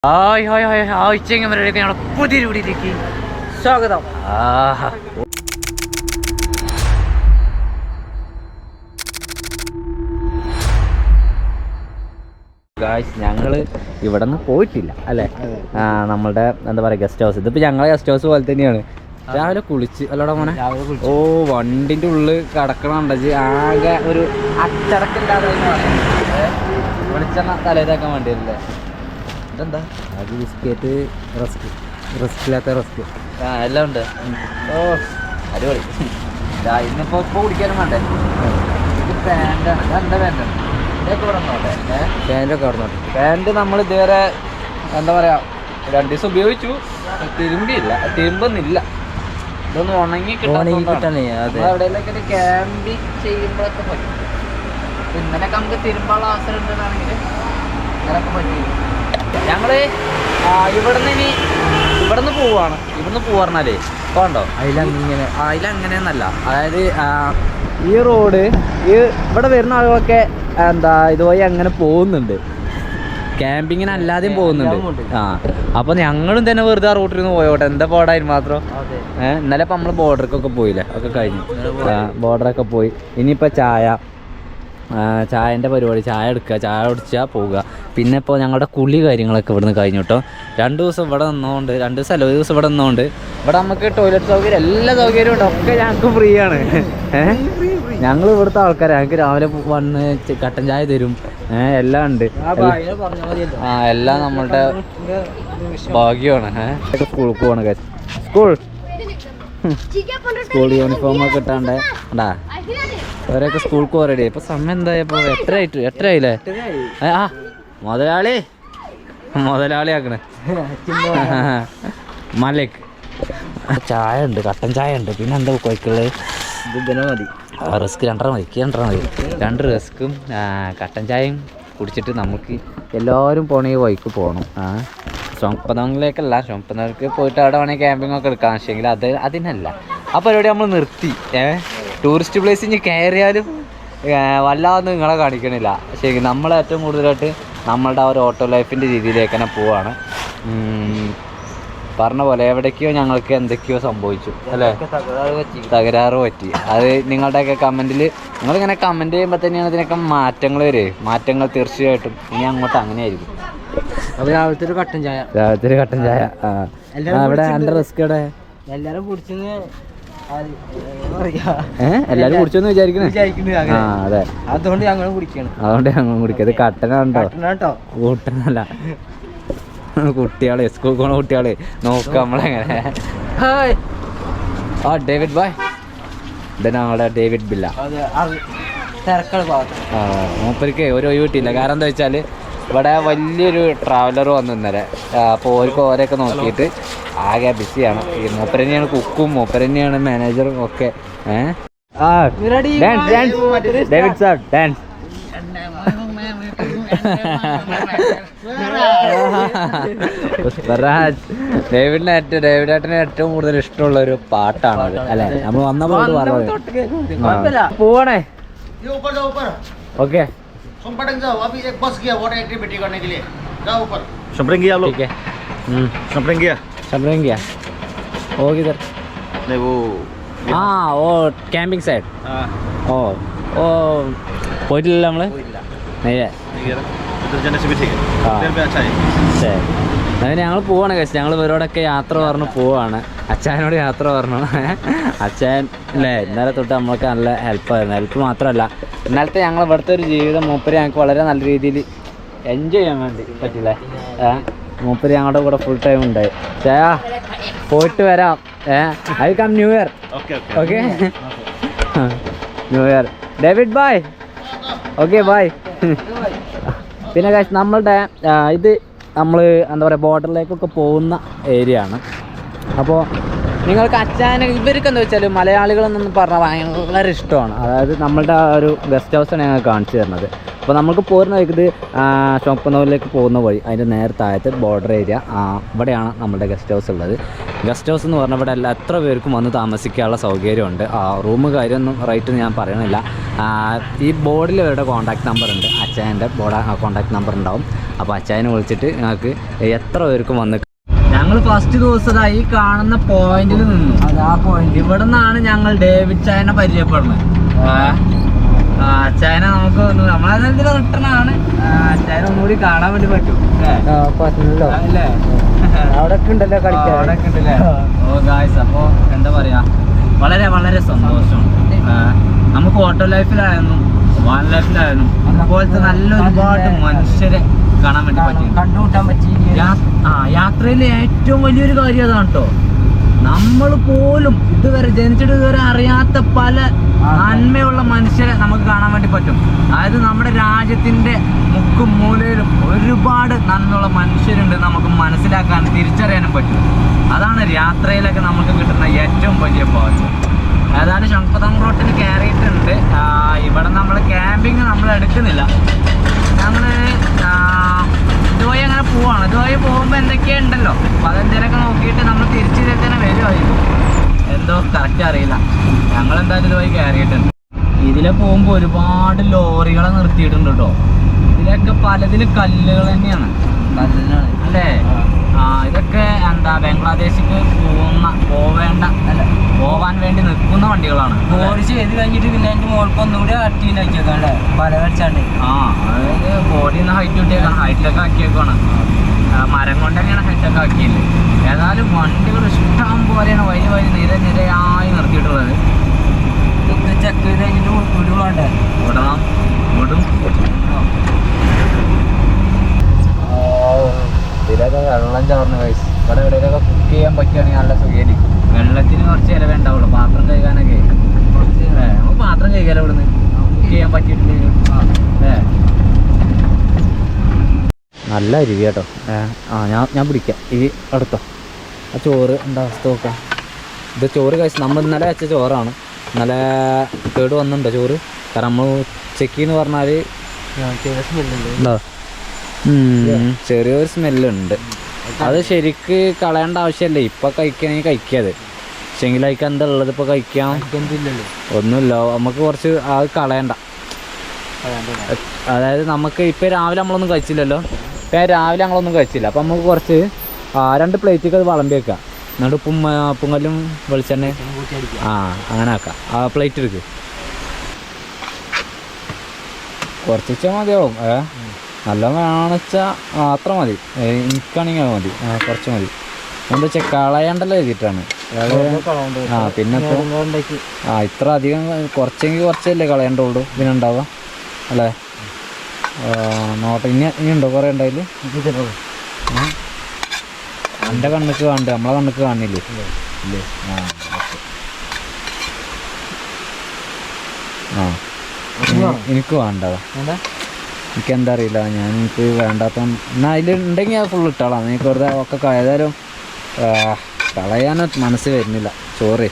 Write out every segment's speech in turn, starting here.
Hi hi hi hi ചെങ്ങന്മാരൊക്കെ ഞങ്ങളുടെ പുതിയൊരു വീഡിയോയിലേക്ക് സ്വാഗതം. ഞങ്ങൾ ഇവിടെ നിന്ന് പോയിട്ടില്ല അല്ലേ. നമ്മളുടെ എന്താ പറയുക ഗസ്റ്റ് ഹൗസ്. ഇതിപ്പോൾ ഞങ്ങളെ ഗസ്റ്റ് ഹൗസ് പോലെ തന്നെയാണ്. രാവിലെ കുളിച്ച് അല്ലോടെ മോനെ. ഓ വണ്ടിൻ്റെ ഉള്ളിൽ കിടക്കണുണ്ടെങ്കിൽ ആകെ ഒരു അച്ചടക്കില്ലാതെ വെളിച്ചെണ്ണ തലേതാക്കാൻ വേണ്ടിയല്ലേ. ഇതെന്താ അത് ബിസ്ക്കറ്റ് റിസ്കില്ലാത്ത റിസ്ക് എല്ലാം ഉണ്ട്. ഓ അടിപൊളി. ഇന്നിപ്പോൾ കുടിക്കാനും വേണ്ടേ. ഇത് പാൻറ്റാണ്. ഇതെന്താ പാൻറ്റാണ് ഇതൊക്കെ ഇവിടെ നോട്ടെ. പാൻറ്റൊക്കെ അവിടെ നോട്ടെ. പാൻറ്റ് നമ്മൾ ഇതുവരെ എന്താ പറയുക 2 ദിവസം ഉപയോഗിച്ചു. തിരുമ്പുന്നില്ല. ഇതൊന്നും ഉണങ്ങി കിട്ടാൻ എവിടെയെങ്കിലൊക്കെ ക്യാമ്പിങ് ചെയ്യുമ്പോഴൊക്കെ പറ്റും. ഇന്നലെയൊക്കെ നമുക്ക് തിരുമ്പാനുള്ള അവസരം ഉണ്ടെന്നാണെങ്കിൽ ഇന്നലൊക്കെ പറ്റില്ല. ഞങ്ങൾ ഇവിടുന്ന് പോവാണ്. ഇവിടുന്ന് പോവാറിനാലേ പോകണ്ടോ അതിലങ്ങനെയൊന്നല്ല. അതായത് ഈ റോഡ് ഇവിടെ വരുന്ന ആളുകളൊക്കെ എന്താ ഇതുവഴി അങ്ങനെ പോകുന്നുണ്ട്. ക്യാമ്പിങ്ങിന് അല്ലാതെയും പോകുന്നുണ്ട്. അപ്പോൾ ഞങ്ങളും തന്നെ വെറുതെ ആ റൂട്ടിൽ നിന്ന് പോയോട്ടെ. എന്താ പോടാതിന് മാത്രം. ഇന്നലെ ഇപ്പം നമ്മൾ ബോർഡർക്കൊക്കെ പോയില്ലേ. ഒക്കെ കഴിഞ്ഞു. ബോർഡറൊക്കെ പോയി. ഇനിയിപ്പോൾ ചായൻ്റെ പരിപാടി. ചായ എടുക്കുക, ചായ കുടിച്ചാൽ പോവുക. പിന്നെ ഇപ്പോൾ ഞങ്ങളുടെ കുളി കാര്യങ്ങളൊക്കെ ഇവിടുന്ന് കഴിഞ്ഞു കേട്ടോ. 2 ദിവസം ഇവിടെ നിന്നുകൊണ്ട് 2 ദിവസം അല്ല 1 ദിവസം ഇവിടെ നിന്നുകൊണ്ട് ഇവിടെ നമുക്ക് ടോയ്ലറ്റ് സൗകര്യം എല്ലാ സൗകര്യവും ഉണ്ട്. ഒക്കെ ഞങ്ങൾക്ക് ഫ്രീ ആണ്. ഞങ്ങൾ ഇവിടുത്തെ ആൾക്കാർ. ഞങ്ങൾക്ക് രാവിലെ വന്ന് കട്ടൻ ചായ തരും. എല്ലാം ഉണ്ട്. എല്ലാം നമ്മളുടെ ഭാഗ്യമാണ്. സ്കൂൾക്ക് പോകണം. സ്കൂൾ യൂണിഫോമൊക്കെ ഇട്ടാണ്ട് ഉണ്ടാ അവരൊക്കെ സ്കൂൾക്ക് പോരടി. ഇപ്പൊ സമയം എന്തായപ്പോ എത്രയായില്ലേ. മുതലാളിയാക്കണേ മലേക്ക്. ചായ ഉണ്ട്, കട്ടൻ ചായ ഉണ്ട്. പിന്നെ എന്താ കൊയ്ക്കുള്ളത്? മതി റിസ്ക് 2 മതി. 2 റിസ്ക്കും കട്ടൻ ചായയും കുടിച്ചിട്ട് നമുക്ക് എല്ലാവരും പോകണ ഈ വഴിക്ക് പോകണം. ഷൊമ്പനങ്ങളിലേക്കല്ല. ഷൊമ്പനങ്ങൾക്ക് പോയിട്ട് അവിടെ വേണമെങ്കിൽ ക്യാമ്പിംഗ് ഒക്കെ എടുക്കാം. പക്ഷേങ്കിൽ അതിനല്ല. ആ പരിപാടി നമ്മൾ നിർത്തി. ടൂറിസ്റ്റ് പ്ലേസ് ഇനി കയറിയാലും വല്ലാതെ നിങ്ങളെ കാണിക്കണില്ല. ശരി, നമ്മൾ ഏറ്റവും കൂടുതലായിട്ട് നമ്മളുടെ ആ ഒരു ഓട്ടോ ലൈഫിൻ്റെ രീതിയിലേക്ക് തന്നെ പോവാണ്. പറഞ്ഞ പോലെ എവിടേക്കോ ഞങ്ങൾക്ക് എന്തൊക്കെയോ സംഭവിച്ചു അല്ലേ. തകരാറ് പറ്റി. അത് നിങ്ങളുടെയൊക്കെ കമൻറ്റിൽ നിങ്ങളിങ്ങനെ കമൻറ്റ് ചെയ്യുമ്പോൾ തന്നെയാണ് ഇതിനൊക്കെ മാറ്റങ്ങൾ തീർച്ചയായിട്ടും ഇനി അങ്ങോട്ട് അങ്ങനെയായിരിക്കും. അപ്പോൾ രാവിലത്തെ ഒരു കട്ടൻ ചായ അവിടെ എൻ്റെ റിസ്ക് ഇവിടെ എല്ലാവരും കുടിച്ചെന്ന് എല്ലാരും കുടിച്ചോന്ന് വിചാരിക്കണേ. അതെ, അതുകൊണ്ട് ഞങ്ങൾ കുടിക്കണം. ഇത് കട്ടനുണ്ടോ കൂട്ടനല്ല. കുട്ടികളെ സ്കൂൾ പോണ കുട്ടികളെ നോക്ക നമ്മളെങ്ങനെ. David boy. ഞങ്ങളുടെ ഡേവിഡ് ബില്ല. മൂപ്പർക്ക് ഒരു ഒഴിവ് കിട്ടിയില്ല. കാരണം എന്താ വെച്ചാൽ ഇവിടെ വലിയൊരു ട്രാവലർ വന്നു ഇന്നലെ. അപ്പോൾ ഓരോക്കെ നോക്കിയിട്ട് ആകെ ബിസിയാണ്. ഈ മൂപ്പരന്നെയാണ് കുക്കും, മൂപ്പരന്നെയാണ് മാനേജറും ഒക്കെ. David sir dance. ഡേവിഡേട്ടന് ഏറ്റവും കൂടുതൽ ഇഷ്ടമുള്ള ഒരു പാട്ടാണ് അല്ലെ. നമ്മൾ വന്ന പാട്ട് പറഞ്ഞു പോവാണേ. Okay camping side. പോയിട്ടില്ലല്ലോ നമ്മള്. അങ്ങനെ ഞങ്ങൾ പോവാണ് കഴിച്ചു. ഞങ്ങൾ ഇവരോടൊക്കെ യാത്ര പറഞ്ഞു പോവാണ്. അച്ചായനോട് യാത്ര പറഞ്ഞു. അച്ചായൻ അല്ലേ ഇന്നലെ തൊട്ട് നമ്മൾക്ക് നല്ല ഹെൽപ്പായിരുന്നു. ഹെൽപ്പ് മാത്രമല്ല, ഇന്നലത്തെ ഞങ്ങൾ ഇവിടുത്തെ ഒരു ജീവിതം മൂപ്പര് ഞങ്ങൾക്ക് വളരെ നല്ല രീതിയിൽ എൻജോയ് ചെയ്യാൻ വേണ്ടി പറ്റില്ലേ. മൂപ്പര് ഞങ്ങളുടെ കൂടെ ഫുൾ ടൈം ഉണ്ടായി. ചായാ പോയിട്ട് വരാം. I come new year. Okay new year. David bye. Okay bye. പിന്നെ കാശ് നമ്മളുടെ ഇത് നമ്മൾ എന്താ പറയുക ബോർഡറിലേക്കൊക്കെ പോകുന്ന ഏരിയ ആണ്. അപ്പോൾ നിങ്ങൾക്ക് അച്ചായനെ ഇവർക്ക് എന്താ വെച്ചാൽ മലയാളികളെന്നൊന്നും പറഞ്ഞാൽ ഭയങ്കര ഇഷ്ടമാണ്. അതായത് നമ്മളുടെ ആ ഒരു ഗസ്റ്റ് ഹൗസാണ് ഞങ്ങൾ കാണിച്ചു തരുന്നത്. അപ്പോൾ നമുക്ക് പോരുന്ന വഴിക്ക് ഷൊപ്പനൂരിലേക്ക് പോകുന്ന വഴി അതിൻ്റെ നേരെ താഴത്തെ ബോർഡർ ഏരിയ ഇവിടെയാണ് നമ്മുടെ ഗസ്റ്റ് ഹൗസ് ഉള്ളത്. ഗസ്റ്റ് ഹൗസ് എന്ന് പറഞ്ഞാൽ ഇവിടെ എത്ര പേർക്കും വന്ന് താമസിക്കാനുള്ള സൗകര്യമുണ്ട്. റൂം കാര്യമൊന്നും റേറ്റ് ഞാൻ പറയണില്ല. ഈ ബോർഡിൽ ഇവരുടെ കോൺടാക്ട് നമ്പർ ഉണ്ട്. അച്ചായൻ്റെ കോൺടാക്ട് നമ്പർ ഉണ്ടാവും. അപ്പോൾ അച്ചായനെ വിളിച്ചിട്ട് ഞങ്ങൾക്ക് എത്ര പേർക്കും വന്ന് ഞങ്ങൾ ഫസ്റ്റ് ദിവസം ഈ കാണുന്ന പോയിന്റിൽ നിന്നു. അത് ആ പോയിന്റ് ഇവിടെ നിന്നാണ് ഞങ്ങൾ ഡേവിഡ് ചായനെ പരിചയപ്പെടുന്നത്. അച്ചായനെ നമുക്ക് നമ്മളതിൽ റിട്ടേൺ ആണ്. അച്ചായനെ ഒന്നുകൂടി കാണാൻ വേണ്ടി പറ്റും പറ്റുന്നല്ലോ അല്ലേ? അവിടെ ഒക്കെ ഉണ്ടല്ലോ കളിക്കാൻ. അവിടെ ഒക്കെ ഉണ്ടല്ലേ? ഓ ഗായ്സ്, അപ്പോൾ എന്താ പറയാ, വളരെ വളരെ സന്തോഷമാണ്. നമുക്ക് ഓട്ടോ ലൈഫിലായിരുന്നു, വാൻ ലൈഫിലായിരുന്നു, അതുപോലത്തെ നല്ല ഒരുപാട് മനുഷ്യരെ കാണാൻ വേണ്ടി പറ്റി, കണ്ടുകൂട്ടാൻ പറ്റി. യാത്രയിലെ ഏറ്റവും വലിയൊരു കാര്യം അതാണ് കേട്ടോ. നമ്മൾ പോലും ജനിച്ചിട്ട് ഇതുവരെ അറിയാത്ത പല നന്മയുള്ള മനുഷ്യരെ നമുക്ക് കാണാൻ വേണ്ടി പറ്റും. അതായത് നമ്മുടെ രാജ്യത്തിന്റെ മുക്കും മൂലയിലും ഒരുപാട് നന്മയുള്ള മനുഷ്യരുണ്ട്, നമുക്ക് മനസ്സിലാക്കാനും തിരിച്ചറിയാനും പറ്റും. അതാണ് യാത്രയിലൊക്കെ നമുക്ക് കിട്ടുന്ന ഏറ്റവും വലിയ ഭാഗ്യം. ഏതായാലും ശംഖുതം റോട്ടിൽ കയറിയിട്ടുണ്ട്. ഇവിടെ നമ്മൾ ക്യാമ്പിങ് നമ്മൾ എടുക്കുന്നില്ല. ഞങ്ങൾ ഇതുവഴി അങ്ങനെ പോവാണ്. ഇതുവഴി പോകുമ്പോൾ എന്തൊക്കെയുണ്ടല്ലോ, അപ്പോൾ അതെന്തെങ്കിലുമൊക്കെ നോക്കിയിട്ട് നമ്മൾ തിരിച്ച് തന്നെ വരുമായിരിക്കും. എന്തോ കറക്റ്റ് അറിയില്ല. ഞങ്ങളെന്തായാലും ഇതുവഴി കയറിയിട്ടുണ്ട്. ഇതിലെ പോകുമ്പോൾ ഒരുപാട് ലോറികളെ നിർത്തിയിട്ടുണ്ട് കേട്ടോ. ഇതിലൊക്കെ പലതിൽ കല്ലുകൾ തന്നെയാണ്, കല്ലാണ് അല്ലേ? ഇതൊക്കെ എന്താ ബംഗ്ലാദേശിക്ക് പോവാൻ വേണ്ടി നിൽക്കുന്ന വണ്ടികളാണ്. പോളിഷ് ചെയ്ത് കഴിഞ്ഞിട്ട് പിന്നെ അതിന്റെ മോൾക്ക് ഒന്നുകൂടി അട്ടിണ്ടാക്കിയേക്കാണ് പല വരച്ചാണ്ട്. അതായത് ബോഡിയിൽ നിന്ന് ഹൈറ്റ് കിട്ടിയേക്കാണ്, ഹൈറ്റിലൊക്കെ ആക്കിയേക്കാണ്. മരം കൊണ്ട് തന്നെയാണ് ഹൈറ്റൊക്കെ ആക്കിയില്ലേ. ഏതായാലും വണ്ടികൾ ഇഷ്ടം പോലെയാണ് വരി നിരയായി നിർത്തിയിട്ടുള്ളത്. ചെക്ക് ചെയ്ത് കഴിഞ്ഞിട്ട് വിടുവാണ്ടേ? വിടും. ഇതിലൊക്കെ വെള്ളം ചോർന്ന് വയസ്സ്. ഇവിടെ എവിടെയൊക്കെ കുക്ക് ചെയ്യാൻ പറ്റുകയാണെങ്കിൽ നല്ല സുഖേനി. വെള്ളത്തിന് കുറച്ച് ചിലവേ ഉണ്ടാവുള്ളൂ. പാത്രം കഴുകാനൊക്കെ നമുക്ക് പാത്രം കഴുകാലോ ഇവിടുന്ന്, കുക്ക് ചെയ്യാൻ പറ്റിയിട്ടില്ലെങ്കിൽ. നല്ല അരുവി കേട്ടോ. ഞാൻ പിടിക്കാം. ഈ അടുത്തോ ആ ചോറ് എന്താ അവസ്ഥ നോക്കാം. ഇത് ചോറ് കഴിച്ച് നമ്മൾ ഇന്നലെ വെച്ച ചോറാണ്. ഇന്നലെ കേട് വന്നിട്ടുണ്ടോ ചോറ്? കാരണം നമ്മൾ ഉച്ചയ്ക്കെന്ന് പറഞ്ഞാൽ ഉണ്ടോ ചെറിയൊരു സ്മെല്ലുണ്ട്. അത് ശരിക്ക് കളയേണ്ട ആവശ്യമല്ലേ, ഇപ്പം കഴിക്കണമെങ്കിൽ കഴിക്കാതെ. പക്ഷെങ്കിൽ അതിക്ക് എന്താ ഉള്ളത് ഇപ്പോൾ കഴിക്കാം? ഒന്നുമില്ല. നമുക്ക് കുറച്ച് അത് കളയണ്ട. അതായത് നമുക്ക് ഇപ്പം രാവിലെ നമ്മളൊന്നും കഴിച്ചില്ലല്ലോ. ഇപ്പം രാവിലെ ഞങ്ങളൊന്നും കഴിച്ചില്ല. അപ്പം നമുക്ക് കുറച്ച് 2 പ്ലേറ്റൊക്കെ അത് വിളമ്പി വെക്കാം. എന്നിട്ട് ഉപ്പുങ്കല്ലും വെളിച്ചെണ്ണ അങ്ങനെ ആക്കാം. ആ പ്ലേറ്റ് എടുക്ക്. കുറച്ച് വെച്ചാൽ മതിയാവും. നല്ല വേണമെന്നുവെച്ചാൽ അത്ര മതി. എനിക്കാണെങ്കിൽ അത് മതി. കുറച്ച് മതി. എന്താ വെച്ചാൽ കളയണ്ടല്ലോ എഴുതിയിട്ടാണ്. പിന്നെ ഇപ്പോൾ ഇത്ര അധികം കുറച്ചെങ്കിൽ കുറച്ചല്ലേ കളയേണ്ടുള്ളൂ. പിന്നെ ഉണ്ടാവുക അല്ലേ? നോട്ടെ ഇനി ഉണ്ടോ കുറേ ഉണ്ടായില്ല? എൻ്റെ കണ്ണുക്ക് കാണണ്ട, നമ്മളെ കണ്ണുക്ക് കാണില്ലേ? ഇല്ലേ? എനിക്ക് വേണ്ടതാ. എനിക്കെന്താ അറിയില്ല, എനിക്ക് വേണ്ടാത്ത. എന്നാൽ അതിലുണ്ടെങ്കിൽ അത് ഫുൾ ഇട്ടാളാം. എനിക്ക് വെറുതെ ഒക്കെ ഏതായാലും കളയാനോ മനസ്സ് വരുന്നില്ല. ചോറ്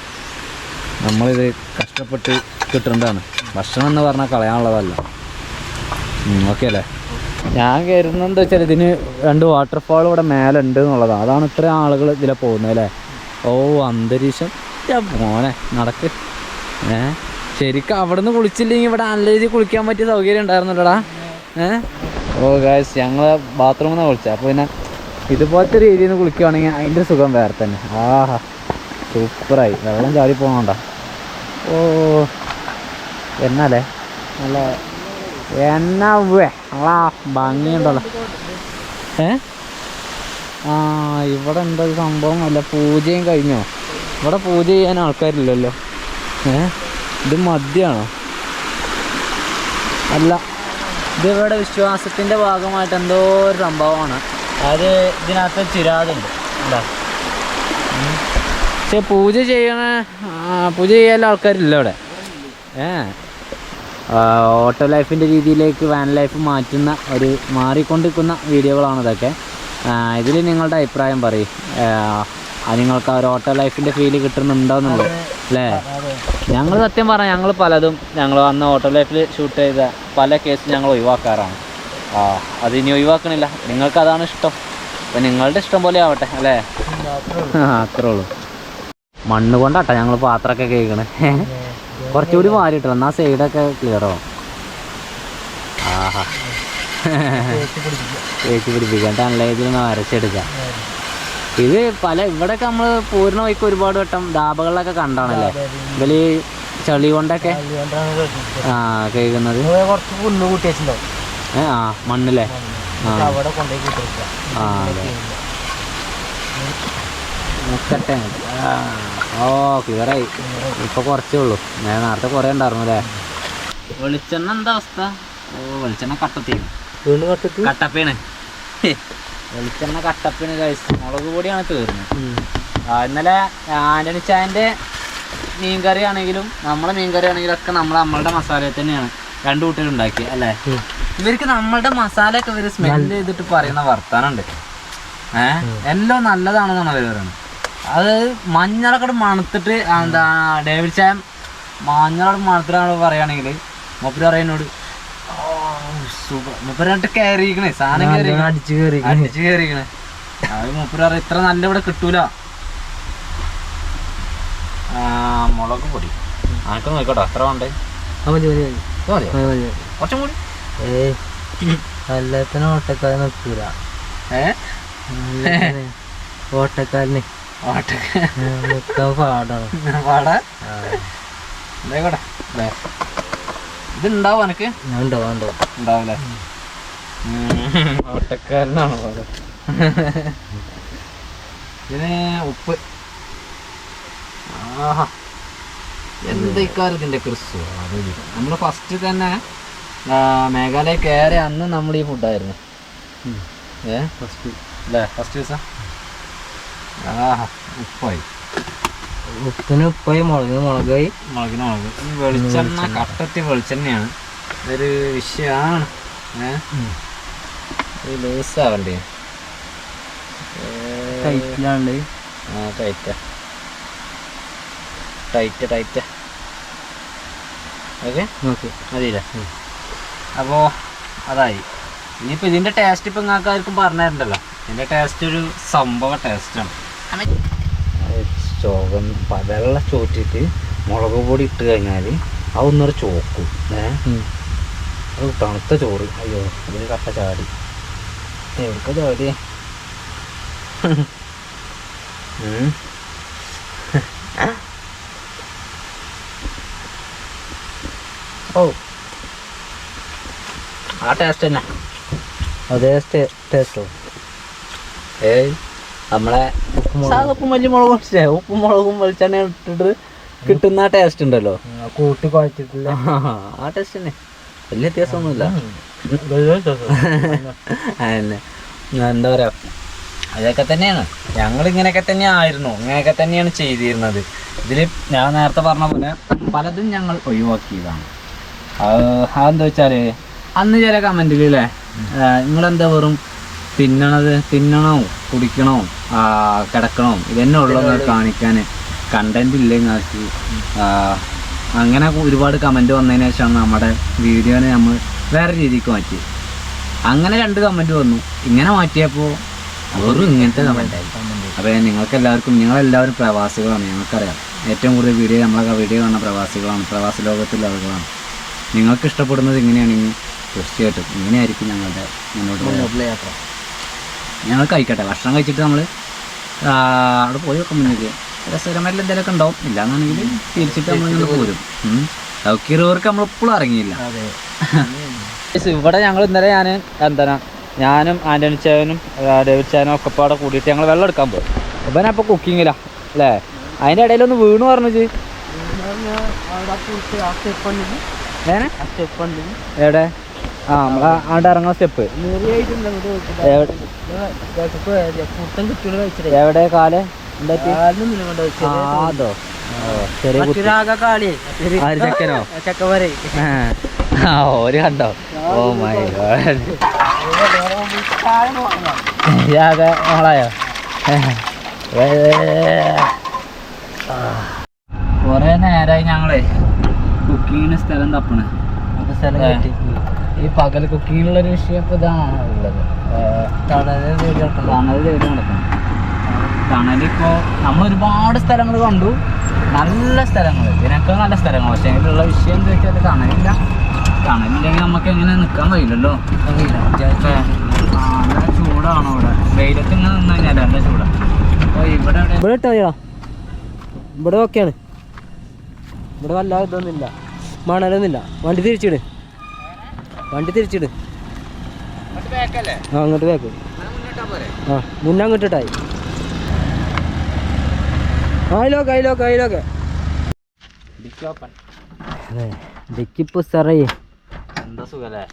നമ്മളിത് കഷ്ടപ്പെട്ട് കിട്ടേണ്ടതാണ്. ഭക്ഷണം എന്ന് പറഞ്ഞാൽ കളയാനുള്ളതല്ല. ഓക്കെ അല്ലേ? ഞാൻ കരുതുന്നത് വെച്ചാൽ ഇതിന് 2 വാട്ടർഫാൾ ഇവിടെ മേലെ ഉണ്ട് എന്നുള്ളതാണ്. അതാണ് ഇത്രയും ആളുകൾ ഇതിലെ പോകുന്നത് അല്ലേ? ഓ അന്തരീക്ഷം മോനെ നടക്ക്. ശരിക്കും അവിടെ നിന്ന് കുളിച്ചില്ലെങ്കിൽ ഇവിടെ നല്ല രീതിയിൽ കുളിക്കാൻ പറ്റിയ സൗകര്യം ഉണ്ടായിരുന്നല്ലോടാ. ഓ ഗായ്സ്, ഞങ്ങൾ ബാത്റൂമിൽ നിന്ന് കുളിച്ചത്. അപ്പോൾ പിന്നെ ഇതുപോലത്തെ രീതിയിൽ നിന്ന് കുളിക്കുകയാണെങ്കിൽ അതിൻ്റെ സുഖം വേറെ തന്നെ. സൂപ്പറായി. വെള്ളം ചാടി പോകണ്ട. ഓ എന്നല്ലേ നല്ല ഭംഗിയുണ്ടല്ലോ. ഇവിടെ എന്താ സംഭവം? അല്ല പൂജയും കഴിഞ്ഞോ? ഇവിടെ പൂജ ചെയ്യാൻ ആൾക്കാരില്ലല്ലോ. ഇത് മദ്യമാണോ? അല്ല, ഇതിവിടെ വിശ്വാസത്തിൻ്റെ ഭാഗമായിട്ട് എന്തോ ഒരു സംഭവമാണ്. അത് ഇതിനകത്ത് ചിരാതുണ്ട് അല്ല. പക്ഷെ പൂജ ചെയ്യാൻ ആൾക്കാരില്ല ഇവിടെ. ഓട്ടോ ലൈഫിൻ്റെ രീതിയിലേക്ക് വാൻ ലൈഫ് മാറിക്കൊണ്ടിരിക്കുന്ന വീഡിയോകളാണ് ഇതൊക്കെ. ഇതിൽ നിങ്ങളുടെ അഭിപ്രായം പറയും. നിങ്ങൾക്ക് ഒരു ഓട്ടോ ലൈഫിൻ്റെ ഫീല് കിട്ടുന്നുണ്ടോയെന്നുള്ളത് അല്ലേ? ഞങ്ങൾ സത്യം പറഞ്ഞാൽ ഞങ്ങൾ അന്ന് ഓട്ടോ ലൈഫിൽ ഷൂട്ട് ചെയ്ത പല കേസും ഞങ്ങൾ ഒഴിവാക്കാറാണ്. അതിനി ഒഴിവാക്കണില്ല. നിങ്ങൾക്ക് അതാണ് ഇഷ്ടം. അപ്പം നിങ്ങളുടെ ഇഷ്ടം പോലെ ആവട്ടെ അല്ലേ? അത്രേ ഉള്ളൂ. മണ്ണ് കൊണ്ടാട്ടോ ഞങ്ങൾ പാത്രമൊക്കെ കേൾക്കണേ. കുറച്ചുകൂടി മാറിയിട്ടോ, എന്നാൽ സൈഡൊക്കെ ക്ലിയർ ആവും. തേച്ച് പിടിപ്പിക്കാം ടണലേജിലൊന്ന് വരച്ചെടുക്കാം. ഇത് ഇവിടെയൊക്കെ നമ്മൾ പോരുന്ന വഴിക്ക് ഒരുപാട് വട്ടം ഡാബകളിലൊക്കെ കണ്ടാണല്ലേ ഇതില് ചളി കൊണ്ടൊക്കെ കഴിക്കുന്നത്. കുറച്ച് പുല്ല് കൂട്ടിയിട്ടുണ്ടാവും. മണ്ണല്ലേ? അവിടെ കൊണ്ടുപോയി കൂട്ടിയിരിക്കുക. മുക്കട്ടെ. ക്ലിയറായി. ഇപ്പൊ കുറച്ചേ ഉള്ളൂ. ഞാൻ നേരത്തെ കുറേ ഉണ്ടായിരുന്നു അല്ലേ? വെളിച്ചെണ്ണ എന്താ അവസ്ഥ? വെളിച്ചെണ്ണ കട്ടപ്പയാണ്. വെളിച്ചെണ്ണ കട്ടപ്പയാണ് കഴിച്ച്. മുളക് പൊടിയാണ് തീർന്നത്. ഇന്നലെ ആന്റണി ചായൻ്റെ മീൻകറി ആണെങ്കിലും നമ്മളെ മീൻകറി ആണെങ്കിലും ഒക്കെ നമ്മളുടെ മസാല തന്നെയാണ് രണ്ടു കൂട്ടരും ഉണ്ടാക്കി അല്ലേ? ഇവർക്ക് നമ്മളുടെ മസാല ഒക്കെ ഇവർ സ്മെല് ചെയ്തിട്ട് പറയുന്ന വർത്താനുണ്ട്. എല്ലാം നല്ലതാണെന്നാണ് അവർ പറയുന്നത്. അത് മഞ്ഞളൊക്കെ മണത്തിട്ട് എന്താ ഡേവിഡ് ചായ മഞ്ഞളോട് മണത്തിട്ടാണ് പറയുകയാണെങ്കിൽ മൂപ്പര് പറയുന്നോട് മൂപ്പരായിട്ട് കയറിയിരിക്കണേ സാധനം അടിച്ചു കയറിയിരിക്കണേ. അത് മൂപ്പര് പറയാം ഇത്ര നല്ല ഇവിടെ കിട്ടൂല. മുളക് പൊടി ആർക്ക് നോക്കട്ടോ എത്ര വേണ്ടേ? കുറച്ചും കൂടി എല്ലാത്തിനും ഓട്ടക്കാരൻ നിൽക്കൂല. ഓട്ടക്കാരന് നിൽക്കാൻ പാടാണ്. ഇതുണ്ടാവും എനക്ക് ഉണ്ടാവില്ലേ? ഓട്ടക്കാരനാണ് പാട്. ഇതിന് ഉപ്പ് എന്തൊക്കെ ക്രിസ്തു നമ്മൾ ഫസ്റ്റ് തന്നെ മേഘാലയ കയറി അന്ന് നമ്മൾ ഈ ഫുഡായിരുന്നു ഫസ്റ്റ് അല്ലേ? ഫസ്റ്റ് ദിവസം ഉപ്പായി. ഉപ്പിന് ഉപ്പായി, മുളകിന് മുളകായി. ഈ വെളിച്ചെണ്ണ കട്ടത്തി വെളിച്ചെണ്ണയാണ് ഇതൊരു വിഷയമാണ്. ലൂസാവണ്ടേ? ടൈറ്റിലാണ്ട്. ടൈറ്റ് ഓക്കെ മതിയില്ലേ? അപ്പോൾ അതായി. ഇനിയിപ്പോൾ ഇതിൻ്റെ ടേസ്റ്റ് ഇപ്പം നിങ്ങൾക്ക് ആർക്കും പറഞ്ഞു തരണ്ടല്ലോ. ഇതിൻ്റെ ടേസ്റ്റ് ഒരു സംഭവ ടേസ്റ്റാണ്. വെള്ള ചോറ്റിട്ട് മുളക് പൊടി ഇട്ട് കഴിഞ്ഞാൽ അതൊന്നൊരു ചോക്കും. അത് തണുത്ത ചോറ്. അയ്യോ ഇതിന് കട്ട ചാടി. എവിടക്ക ചാടി? ഓ ആ ടേസ്റ്റ് തന്നെ. അതേ ടേസ്റ്റോ? നമ്മളെ ഉപ്പും വലിയ മുളകും ഉപ്പും മുളകും വെളിച്ചെണ്ണ ഇട്ടിട്ട് കിട്ടുന്ന ആ ടേസ്റ്റ് ഉണ്ടല്ലോ, കൂട്ടി കുഴച്ചിട്ടില്ല. ആ ടേസ്റ്റ് തന്നെ. വലിയ വ്യത്യാസമൊന്നുമില്ല. അതന്നെ എന്താ പറയാ, അതൊക്കെ തന്നെയാണ്. ഞങ്ങളിങ്ങനെയൊക്കെ തന്നെ ആയിരുന്നു, ഇങ്ങനെയൊക്കെ തന്നെയാണ് ചെയ്തിരുന്നത്. ഇതിൽ ഞാൻ നേരത്തെ പറഞ്ഞ പോലെ പലതും ഞങ്ങൾ ഒഴിവാക്കിയതാണ്. അതെന്താ വെച്ചാൽ അന്ന് ചില കമൻറ്റിലല്ലേ നിങ്ങളെന്താ വെറും തിന്നണോ കുടിക്കണോ കിടക്കണോ ഇതന്നെ ഉള്ളൂ കാണിക്കാൻ, കണ്ടന്റ് ഇല്ല നിങ്ങൾക്ക്. അങ്ങനെ ഒരുപാട് കമൻറ്റ് വന്നതിന് ശേഷമാണ് നമ്മുടെ വീഡിയോനെ നമ്മൾ വേറെ രീതിക്ക് മാറ്റി. അങ്ങനെ 2 കമൻറ്റ് വന്നു. ഇങ്ങനെ മാറ്റിയപ്പോൾ വെറും ഇങ്ങനത്തെ കമൻറ്റായി. അപ്പോൾ നിങ്ങളെല്ലാവരും പ്രവാസികളാണ്, ഞങ്ങൾക്കറിയാം. ഏറ്റവും കൂടുതൽ നമ്മളെ വീഡിയോ കാണുന്ന പ്രവാസികളാണ്, പ്രവാസി ലോകത്തുള്ള ആളുകളാണ്. നിങ്ങൾക്ക് ഇഷ്ടപ്പെടുന്നത് ഇങ്ങനെയാണെങ്കിൽ തീർച്ചയായിട്ടും ഇങ്ങനെയായിരിക്കും ഞങ്ങളുടെ മുന്നോട്ടുള്ള യാത്ര. ഞങ്ങൾ കഴിക്കട്ടെ, ഭക്ഷണം കഴിച്ചിട്ട് നമ്മൾ അവിടെ പോയി വെക്കാൻ മുന്നിൽ രസകരമായിട്ടുള്ള എന്തെങ്കിലുമൊക്കെ ഉണ്ടാവും. ഇല്ലാന്നാണെങ്കിൽ തിരിച്ചിട്ട് നമ്മളിങ്ങനെ പോരും. സൗകര്യവർക്ക് നമ്മളെപ്പോഴും ഇറങ്ങിയില്ല. ഇവിടെ ഞങ്ങൾ ഇന്നലെ ഞാനും ആൻ്റണി ചായനും ഡേവിഡ് ചായനും ഒക്കെ പാടെ കൂടിയിട്ട് ഞങ്ങൾ വെള്ളം എടുക്കാൻ പോകും. ഇവനപ്പോൾ കുക്കിങ്ങിലാ അല്ലേ? അതിൻ്റെ ഇടയിലൊന്ന് വീണു പറഞ്ഞു. എവിടെ? നമ്മളെ അവിടെ ഇറങ്ങുന്ന സ്റ്റെപ്പ് എവിടെ? കാല് അതോ ചെറിയ ചെക്കനോ? ഓര് കണ്ടോ? ഓ മൈ ഗോഡ്, മോളായോ? കൊറേ നേരമായി ഞങ്ങളെ കുക്കിങ്ങിന് സ്ഥലം തപ്പണേ. ഈ പകൽ കുക്കിങ്ങിനുള്ളൊരു വിഷയം ഇപ്പോൾ ഇതാണ് ഉള്ളത്. തണൽ തേടി നടക്കണം. തണലിപ്പോൾ നമ്മൾ ഒരുപാട് സ്ഥലങ്ങൾ കണ്ടു, നല്ല സ്ഥലങ്ങൾ, ഇതിനൊക്കെ നല്ല സ്ഥലങ്ങൾ. പക്ഷേ അതിലുള്ള വിഷയം എന്താ വെച്ചാൽ തണലില്ലെങ്കിൽ നമുക്ക് എങ്ങനെ നിൽക്കാൻ കഴിയില്ലല്ലോ. നല്ല ചൂടാണ് ഇവിടെ. വെയിലത്ത് ഇങ്ങനെ നിന്ന് കഴിഞ്ഞാൽ നല്ല ചൂടാണ്. അപ്പോൾ ഇവിടെ ഇവിടെ ഇട്ടാ ഇവിടെ ഓക്കെയാണ്. ഇവിടെ വല്ല ഇതൊന്നുമില്ല, മണലൊന്നുമില്ല. വണ്ടി തിരിച്ചിട്. ആ അങ്ങോട്ട് ബാക്ക്. ആ മുന്നേ അങ്ങോട്ട് ഇട്ടായി. അതിലൊക്കെ ഡിക്കിപ്പോ സാറേ എന്താ സുഖല്ലേ.